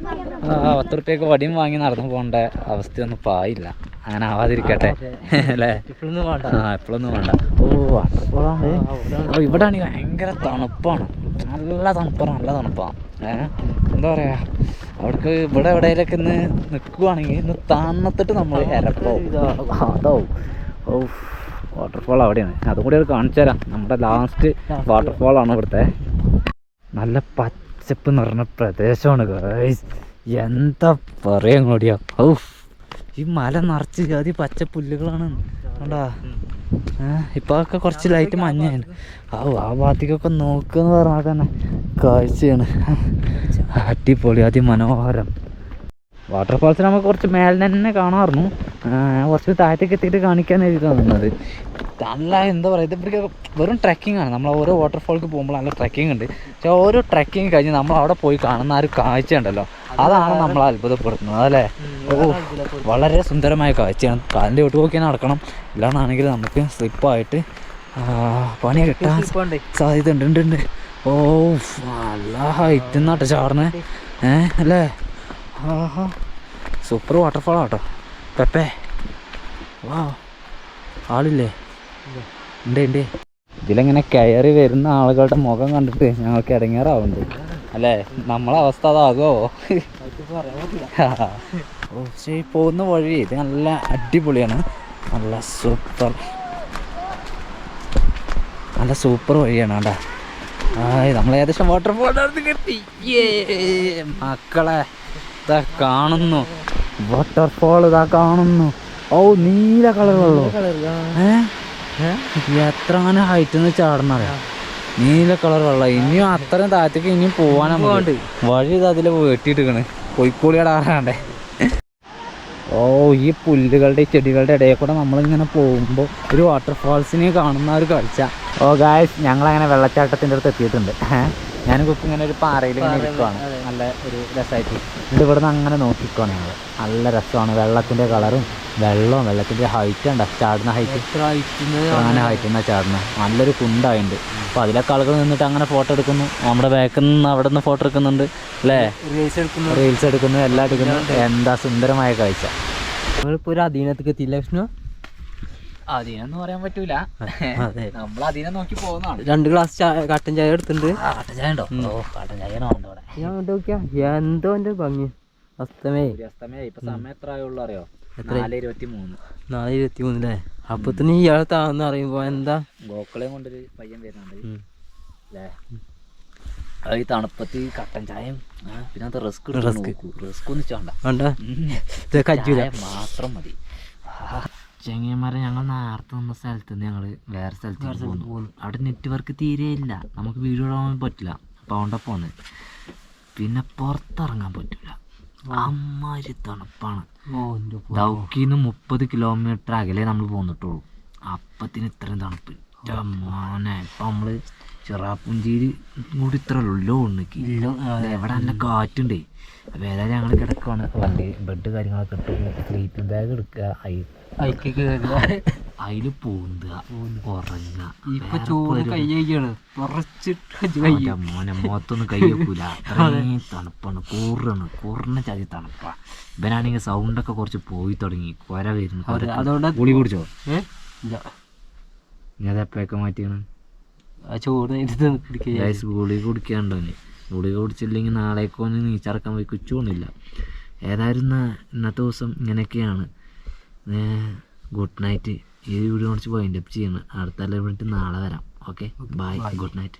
10 ഉറുപ്യക്ക് വടിയും വാങ്ങി നടന്നു പോകേണ്ട അവസ്ഥയൊന്നും പായില്ല. അങ്ങനെ ആവാതിരിക്കട്ടെ അല്ലേ. എപ്പോഴൊന്നും വേണ്ട. ഓ വാട്ടർഫോളാണ്. ഇവിടെ ആണെങ്കിൽ ഭയങ്കര തണുപ്പാണ്. നല്ല തണുപ്പാണ് എന്താ പറയുക, അവിടേക്ക് ഇവിടെ എവിടെയൊക്കെ ഇന്ന് നിൽക്കുവാണെങ്കിൽ ഇന്ന് തണുത്തിട്ട് നമ്മൾ അതാവും. ഓ വാട്ടർഫോൾ അവിടെയാണ്, അതും കൂടി അത് കാണിച്ചു തരാം. നമ്മുടെ ലാസ്റ്റ് വാട്ടർഫോളാണ് ഇവിടുത്തെ. നല്ല പച്ചപ്പ് നിറഞ്ഞ പ്രദേശമാണ് ഗൈസ്, എന്താ പറയാൻ കൂടിയാ. ഓ ഈ മല നിറച്ച് ജാതി പച്ച പുല്ലുകളാണ് കണ്ടാ. ഇപ്പൊ ഒക്കെ കുറച്ച് ലൈറ്റ് മഞ്ഞാണ്. ആ ഭാഗത്തേക്കൊക്കെ നോക്കുകയെന്ന് പറഞ്ഞാൽ തന്നെ കാഴ്ചയാണ് അടിപൊളി, അതിമനോഹരം. വാട്ടർഫാൾസ് നമുക്ക് കുറച്ച് മേലെ തന്നെ കാണാമായിരുന്നു. കുറച്ച് താഴത്തേക്ക് എത്തിയിട്ട് കാണിക്കാൻ എഴുതിയിട്ടാണ് നിന്നത്. നല്ല എന്താ പറയുക, ഇത് വെറും ട്രക്കിംഗ് ആണ്. നമ്മൾ ഓരോ വാട്ടർഫാൾക്ക് പോകുമ്പോൾ നല്ല ട്രക്കിംഗ് ഉണ്ട്. പക്ഷെ ഓരോ ട്രക്കിങ് കഴിഞ്ഞ് നമ്മൾ അവിടെ പോയി കാണുന്ന ആ ഒരു കാഴ്ച ഉണ്ടല്ലോ, അതാണ് നമ്മൾ അത്ഭുതപ്പെടുത്തുന്നത് അല്ലേ. ഓ വളരെ സുന്ദരമായ കാഴ്ചയാണ്. കാലിൻ്റെ ഒട്ട് നോക്കി നടക്കണം, ഇല്ലാന്നാണെങ്കിൽ നമുക്ക് സ്ലിപ്പായിട്ട് പണി കിട്ടാൻ സാധ്യത ഉണ്ട്. ഓ നല്ല ഹൈറ്റ് എന്നാട്ടോ ചാടണേ അല്ലേ. സൂപ്പർ വാട്ടർഫാൾ ആട്ടോ പെപ്പേ. വാ ആളില്ലേ? ഉണ്ട്. ഇതിലെങ്ങനെ കയറി വരുന്ന ആളുകളുടെ മുഖം കണ്ടിട്ട് ഞങ്ങൾക്ക് ഇടങ്ങേറാവുന്നുണ്ട് അല്ലേ. നമ്മളെ അവസ്ഥ അതാകുമോ? പക്ഷേ ഈ പോകുന്ന വഴി ഇത് നല്ല അടിപൊളിയാണ്. നല്ല സൂപ്പർ വഴിയാണ് കേട്ടാ. നമ്മൾ ഏകദേശം വാട്ടർഫോൾ കിട്ടി മക്കളെ. ഇതാ കാണുന്നു വാട്ടർഫോൾ, ഇതാ കാണുന്നു. ഓ നീല കളറുള്ളൂ. എത്ര അങ്ങനെ ഹൈറ്റ് നിന്ന് ചാടണറിയാം. നീല കളർ വെള്ളം. ഇനിയും അത്രയും താഴത്തേക്ക് ഇനിയും പോവാനാണ് വഴി. ഇത് അതിൽ വെട്ടിയിട്ടിരിക്കണ്, കോഴിക്കോളിയാടാറാണ്ടേ. ഓ ഈ പുല്ലുകളുടെ ചെടികളുടെ ഇടയിൽ കൂടെ നമ്മളിങ്ങനെ പോകുമ്പോൾ ഒരു വാട്ടർഫാൾസിനെ കാണുന്ന ഒരു കാഴ്ച. ഓ ഗായ്സ്, ഞങ്ങളങ്ങനെ വെള്ളച്ചാട്ടത്തിൻ്റെ അടുത്ത് എത്തിയിട്ടുണ്ട്. ഞാൻ കുക്ക് ഇങ്ങനെ ഒരു പാറയിൽ ഇങ്ങനെ ഇരിക്കുവാണ്, നല്ല ഒരു രസമായിട്ട്. എന്നിട്ട് ഇവിടെ നിന്ന് അങ്ങനെ നോക്കിക്കുവാണ് ഞങ്ങൾ. നല്ല രസമാണ്, വെള്ളത്തിൻ്റെ കളറും വെള്ളത്തിൻ്റെ ഹൈറ്റ് ഉണ്ടോ, ചാടുന്ന ഹൈറ്റ് അങ്ങനെ ഹൈറ്റ് എന്നാ ചാടുന്നത്. നല്ലൊരു കുണ്ടായിട്ടുണ്ട്. അപ്പോൾ അതിലൊക്കെ ആളുകൾ നിന്നിട്ട് അങ്ങനെ ഫോട്ടോ എടുക്കുന്നു. നമ്മുടെ ബാക്കിൽ നിന്ന് അവിടെ നിന്ന് ഫോട്ടോ എടുക്കുന്നുണ്ട് അല്ലേ, റീൽസ് എടുക്കുന്നു, എല്ലാം എടുക്കുന്നു. എന്താ സുന്ദരമായ കാഴ്ച. നമ്മളിപ്പോൾ ഒരു അധീനത്തേക്ക് എത്തിയില്ല വിഷ്ണു. അധീനെന്ന് പറയാൻ പറ്റൂല, നമ്മൾ അധീനം നോക്കി പോകുന്നതാണ്. 2 ഗ്ലാസ് കട്ടൻ ചായ എടുത്തിട്ടുണ്ട്. കട്ടൻ ചായ ഉണ്ടോ? കട്ടൻ ചായ ഉണ്ട് ഇവിടെ. ഞാൻ കൊണ്ട് നോക്കിയാ എന്തോ എൻ്റെ ഭംഗി. അസ്തമേ ഇപ്പൊ സമയം എത്ര ആയുള്ളൂ അറിയോ? 4:23. 4:23 അപ്പൊ തന്നെ ഇയാൾ താന്ന് അറിയുമ്പോ എന്താ ഗോക്കളെയും കൊണ്ടൊരു പയ്യൻ വരുന്നുണ്ട് അല്ലേ. ഈ തണുപ്പത്ത് കട്ടൻ ചായയും പിന്നെ അത് റിസ്ക് ഒന്നും ചാണ്ട, മാത്രം മതി. ചെങ്ങന്മാരെ ഞങ്ങൾ നേരത്തെ നിന്ന സ്ഥലത്ത് നിന്ന് ഞങ്ങൾ വേറെ സ്ഥലത്ത് പോകുന്നു. അവിടെ നെറ്റ്വർക്ക് തീരെ ഇല്ല, നമുക്ക് വീഡിയോ ഇടാൻ പറ്റില്ല. അപ്പോൾ അവിടെ പോന്ന് പിന്നെ പുറത്തിറങ്ങാൻ പറ്റില്ല, അമ്മാതിരി തണുപ്പാണ്. ദൗക്കിന്ന് 30 കിലോമീറ്റർ അകലെ നമ്മൾ പോന്നിട്ടുള്ളൂ, അപ്പത്തിന് ഇത്രയും തണുപ്പ് മോനെ. ഇപ്പം നമ്മൾ ചിറാപ്പുഞ്ചേരി കൂടി ഇത്ര ഉള്ളോ ഉണ്ണിക്ക് എവിടെ നല്ല കാറ്റുണ്ടേ. അപ്പോൾ ഏതായാലും ഞങ്ങൾ കിടക്കുവാണ്. വണ്ടി ബെഡ് കാര്യങ്ങളൊക്കെ ഇട്ട് സ്ലീപ്പിംഗ് ബാഗ് എടുക്കുക, അതിൽ പൂന്തുക, ഉറങ്ങുക. ഇപ്പൊ ചോറ് കൈയ്യാണ് മോനെ മുഖത്തൊന്നും കൈ വെക്കൂല, അത്രയും തണുപ്പാണ്. കൂറിന ചതി തണുപ്പാ. ഇവനാണെങ്കിൽ സൗണ്ടൊക്കെ കുറച്ച് പോയി തുടങ്ങി, കൊര വരുന്നു. അതുകൊണ്ട് ഗുളി കുടിച്ചോ? ഞാൻ എപ്പോഴൊക്കെ മാറ്റിയാണ് ചോറ് ഗുളിക കുടിക്കാണ്ടോ? ഗുളിക കുടിച്ചില്ലെങ്കിൽ നാളേക്കോ നീച്ചിറക്കാൻ പോയി കുച്ചോണില്ല. ഏതായാലും ഇന്നത്തെ ദിവസം ഇങ്ങനെയൊക്കെയാണ്. Good night. ഈ വീഡിയോ കുറച്ച് വൈൻഡപ്പ് ചെയ്യണം. അടുത്ത 11 മിനിറ്റ് നാളെ വരാം. Okay bye, good night.